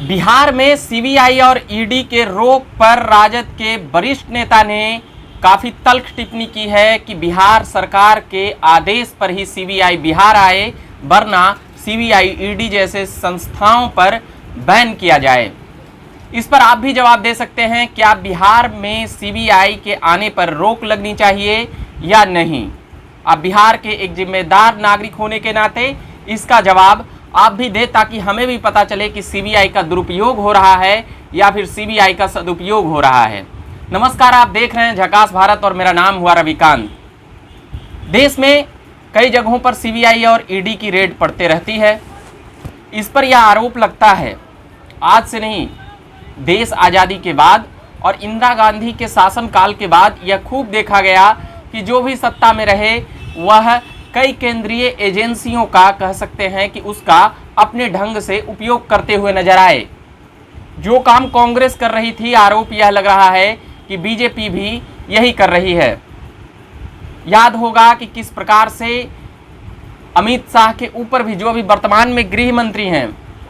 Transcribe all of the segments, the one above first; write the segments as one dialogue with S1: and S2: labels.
S1: बिहार में सीबीआई और ईडी के रोक पर राजद के वरिष्ठ नेता ने काफी तल्ख टिप्पणी की है कि बिहार सरकार के आदेश पर ही सीबीआई बिहार आए, वरना सीबीआई ईडी जैसे संस्थाओं पर बैन किया जाए। इस पर आप भी जवाब दे सकते हैं, क्या बिहार में सीबीआई के आने पर रोक लगनी चाहिए या नहीं? आप बिहार के एक जिम्मेदार नागरिक होने के नाते इसका जवाब आप भी दे, ताकि हमें भी पता चले कि सीबीआई का दुरुपयोग हो रहा है या फिर सीबीआई का सदुपयोग हो रहा है। नमस्कार, आप देख रहे हैं झकास भारत और मेरा नाम हुआ रविकांत। देश में कई जगहों पर सीबीआई और ईडी की रेड पड़ते रहती है। इस पर यह आरोप लगता है, आज से नहीं, देश आज़ादी के बाद और इंदिरा गांधी के शासनकाल के बाद यह खूब देखा गया कि जो भी सत्ता में रहे वह कई केंद्रीय एजेंसियों का कह सकते हैं कि उसका अपने ढंग से उपयोग करते हुए नजर आए। जो काम कांग्रेस कर रही थी, आरोप यह लग रहा है कि बीजेपी भी यही कर रही है। याद होगा कि किस प्रकार से अमित शाह के ऊपर भी, जो अभी वर्तमान में गृह मंत्री हैं,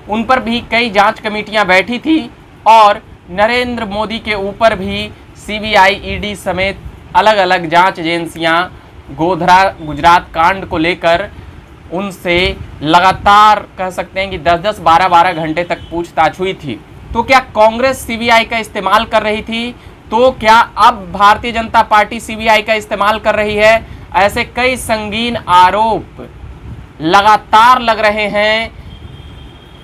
S1: उन पर भी कई जांच कमेटियां बैठी थी और नरेंद्र मोदी के ऊपर भी सीबीआई, ईडी समेत अलग अलग जांच एजेंसियां गोधरा गुजरात कांड को लेकर उनसे लगातार कह सकते हैं कि 10-10, 12-12 घंटे तक पूछताछ हुई थी। तो क्या कांग्रेस सीबीआई का इस्तेमाल कर रही थी? तो क्या अब भारतीय जनता पार्टी सीबीआई का इस्तेमाल कर रही है? ऐसे कई संगीन आरोप लगातार लग रहे हैं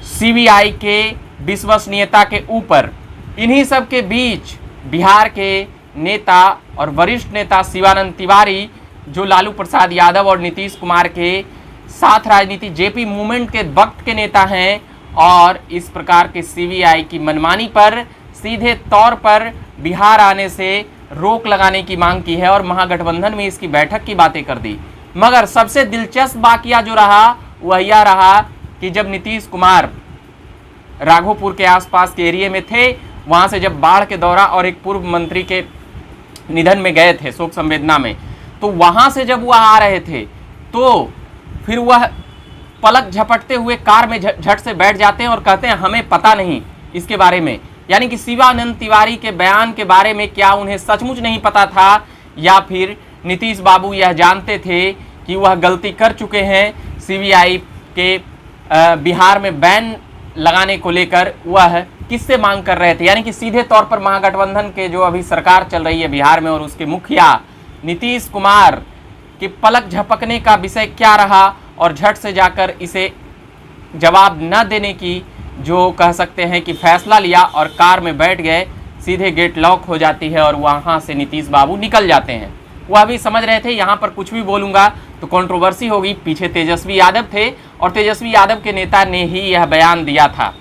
S1: सीबीआई के विश्वसनीयता के ऊपर। इन्हीं सब के बीच बिहार के नेता और वरिष्ठ नेता शिवानंद तिवारी, जो लालू प्रसाद यादव और नीतीश कुमार के साथ राजनीति जेपी मूवमेंट के वक्त के नेता हैं, और इस प्रकार के सीबीआई की मनमानी पर सीधे तौर पर बिहार आने से रोक लगाने की मांग की है और महागठबंधन में इसकी बैठक की बातें कर दी। मगर सबसे दिलचस्प वाकया जो रहा वह यह रहा कि जब नीतीश कुमार राघोपुर के आसपास के एरिया में थे, वहां से जब बाढ़ के दौरान और एक पूर्व मंत्री के निधन में गए थे शोक संवेदना में, तो वहां से जब वह आ रहे थे तो फिर वह पलक झपटते हुए कार में झट से बैठ जाते हैं और कहते हैं हमें पता नहीं इसके बारे में। यानी कि शिवानंद तिवारी के बयान के बारे में क्या उन्हें सचमुच नहीं पता था, या फिर नीतीश बाबू यह जानते थे कि वह गलती कर चुके हैं। सीबीआई के बिहार में बैन लगाने को लेकर वह किससे मांग कर रहे थे? यानी कि सीधे तौर पर महागठबंधन के जो अभी सरकार चल रही है बिहार में और उसके मुखिया नीतीश कुमार के पलक झपकने का विषय क्या रहा, और झट से जाकर इसे जवाब न देने की जो कह सकते हैं कि फैसला लिया और कार में बैठ गए। सीधे गेट लॉक हो जाती है और वहाँ से नीतीश बाबू निकल जाते हैं। वह भी समझ रहे थे यहाँ पर कुछ भी बोलूँगा तो कंट्रोवर्सी होगी। पीछे तेजस्वी यादव थे और तेजस्वी यादव के नेता ने ही यह बयान दिया था।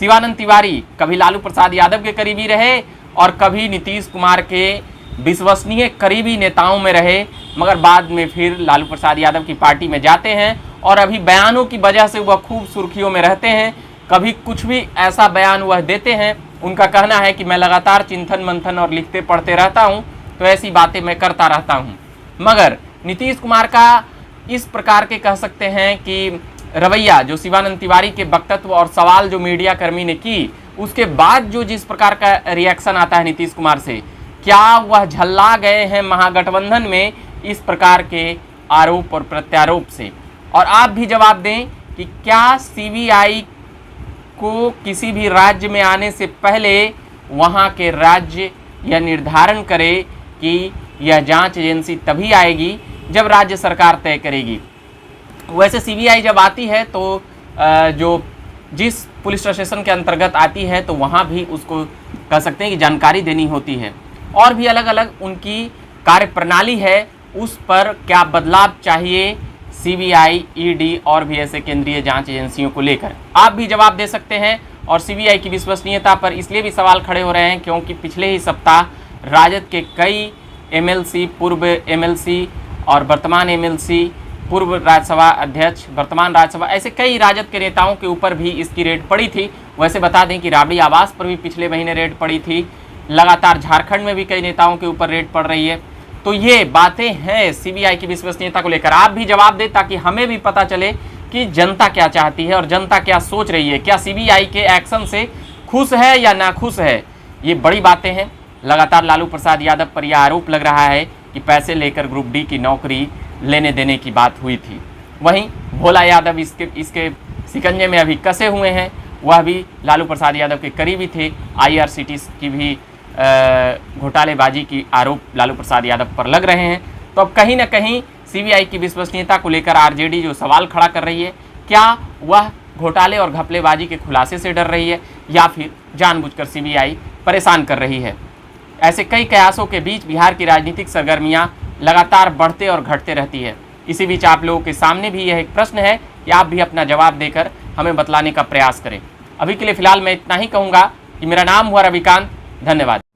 S1: शिवानंद तिवारी कभी लालू प्रसाद यादव के करीबी रहे और कभी नीतीश कुमार के विश्वसनीय करीबी नेताओं में रहे, मगर बाद में फिर लालू प्रसाद यादव की पार्टी में जाते हैं और अभी बयानों की वजह से वह खूब सुर्खियों में रहते हैं। कभी कुछ भी ऐसा बयान वह देते हैं, उनका कहना है कि मैं लगातार चिंतन मंथन और लिखते पढ़ते रहता हूं, तो ऐसी बातें मैं करता रहता हूं। मगर नीतीश कुमार का इस प्रकार के कह सकते हैं कि रवैया, जो शिवानंद तिवारी के वक्तव्य और सवाल जो मीडिया कर्मी ने की, उसके बाद जो जिस प्रकार का रिएक्शन आता है नीतीश कुमार से, क्या वह झल्ला गए हैं महागठबंधन में इस प्रकार के आरोप और प्रत्यारोप से? और आप भी जवाब दें कि क्या सीबीआई को किसी भी राज्य में आने से पहले वहां के राज्य यह निर्धारण करे कि यह जांच एजेंसी तभी आएगी जब राज्य सरकार तय करेगी। वैसे सीबीआई जब आती है तो जो जिस पुलिस स्टेशन के अंतर्गत आती है तो वहां भी उसको कह सकते हैं कि जानकारी देनी होती है, और भी अलग अलग उनकी कार्यप्रणाली है, उस पर क्या बदलाव चाहिए सीबीआई, ईडी और भी ऐसे केंद्रीय जांच एजेंसियों को लेकर। आप भी जवाब दे सकते हैं। और सीबीआई की विश्वसनीयता पर इसलिए भी सवाल खड़े हो रहे हैं क्योंकि पिछले ही सप्ताह राजद के कई एमएलसी, पूर्व एमएलसी और वर्तमान एमएलसी, पूर्व राज्यसभा अध्यक्ष, वर्तमान राज्यसभा, ऐसे कई राजद के नेताओं के ऊपर भी इसकी रेड पड़ी थी। वैसे बता दें कि राबड़ी आवास पर भी पिछले महीने रेड पड़ी थी। लगातार झारखंड में भी कई नेताओं के ऊपर रेड पड़ रही है। तो ये बातें हैं सीबीआई की विश्वसनीयता को लेकर। आप भी जवाब दें ताकि हमें भी पता चले कि जनता क्या चाहती है और जनता क्या सोच रही है। क्या सीबीआई के एक्शन से खुश है या नाखुश है, ये बड़ी बातें हैं। लगातार लालू प्रसाद यादव पर यह आरोप लग रहा है कि पैसे लेकर ग्रुप डी की नौकरी लेने देने की बात हुई थी। वहीं भोला यादव इसके शिकंजे में अभी कसे हुए हैं, वह भी लालू प्रसाद यादव के करीबी थे। IRCTC की भी घोटालेबाजी की आरोप लालू प्रसाद यादव पर लग रहे हैं। तो अब कहीं ना कहीं CBI की विश्वसनीयता को लेकर RJD जो सवाल खड़ा कर रही है, क्या वह घोटाले और घपलेबाजी के खुलासे से डर रही है या फिर जानबूझकर CBI परेशान कर रही है। ऐसे कई कयासों के बीच बिहार की राजनीतिक सरगर्मियां लगातार बढ़ते और घटते रहती है। इसी बीच आप लोगों के सामने भी यह एक प्रश्न है कि आप भी अपना जवाब देकर हमें बतलाने का प्रयास करें। अभी के लिए फिलहाल मैं इतना ही कहूँगा कि मेरा नाम हुआ रविकांत। धन्यवाद।